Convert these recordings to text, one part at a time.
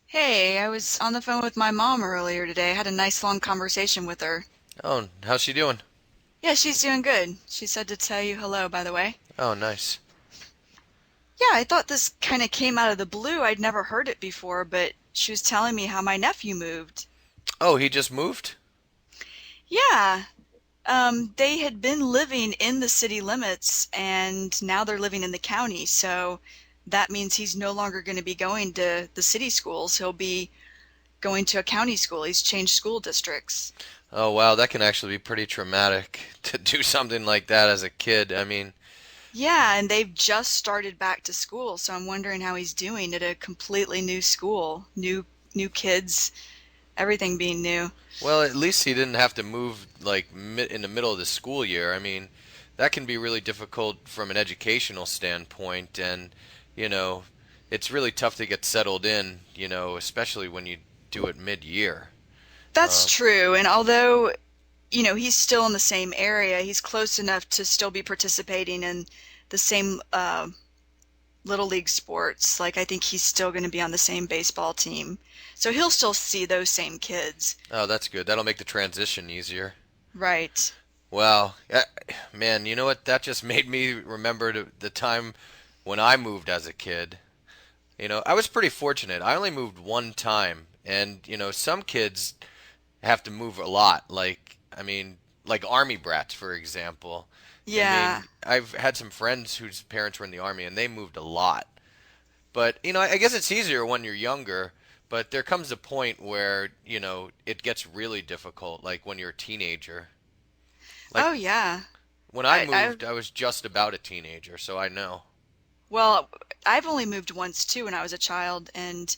Hey, I was on the phone with my mom earlier today. I had a nice long conversation with her. Oh, how's she doing? Yeah, she's doing good. She said to tell you hello, by the way. Oh, nice. Yeah, I thought this kind of came out of the blue. I'd never heard it before, but she was telling me how my nephew moved. Oh, he just moved? Yeah, they had been living in the city limits and now they're living in the county. So that means he's no longer going to be going to the city schools. He'll be going to a county school. He's changed school districts. Oh, wow, that can actually be pretty traumatic to do something like that as a kid. I mean, Yeah, and they've just started back to school, so I'm wondering how he's doing at a completely new school, new kids, everything being new. well, at least he didn't have to move like in the middle of the school year. I mean, that can be really difficult from an educational standpoint, and you know, it's really tough to get settled in, especially when you do it mid-year. That's Um, true, and although, he's still in the same area, he's close enough to still be participating in the same little league sports. Like I think he's still going to be on the same baseball team. So he'll still see those same kids. oh, that's good. That'll make the transition easier. Right. Wow. Man, you know what? That just made me remember the time when I moved as a kid. I was pretty fortunate. I only moved one time, and some kids have to move a lot. Like army brats, for example. I Yeah. mean, I've had some friends whose parents were in the army, and they moved a lot. But I guess it's easier when you're younger. But there comes a point where it gets really difficult, like when you're a teenager. Like Oh yeah. when I I moved, I was just about a teenager, so I know. Well, I've only moved once too when I was a child, and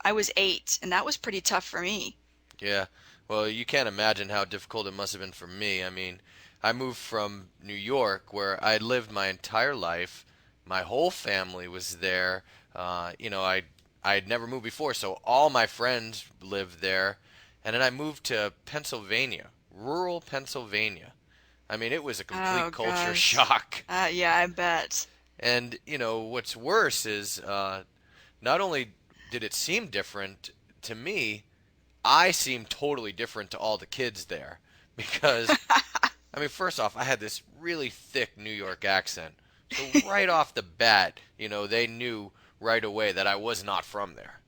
I was 8, and that was pretty tough for me. Yeah. Well, you can't imagine how difficult it must have been for me. I mean, I moved from New York, where I lived my entire life. My whole family was there. I had never moved before, so all my friends lived there. And then I moved to Pennsylvania, rural Pennsylvania. I mean, it was a complete Oh culture gosh. shock. Yeah, I bet. And what's worse is not only did it seem different to me, I seemed totally different to all the kids there because I mean, first off, I had this really thick New York accent. So right off the bat, they knew right away that I was not from there.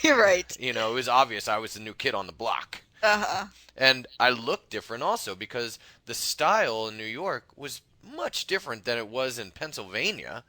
You're right. It was obvious I was the new kid on the block. Uh-huh. And I looked different also because the style in New York was much different than it was in Pennsylvania.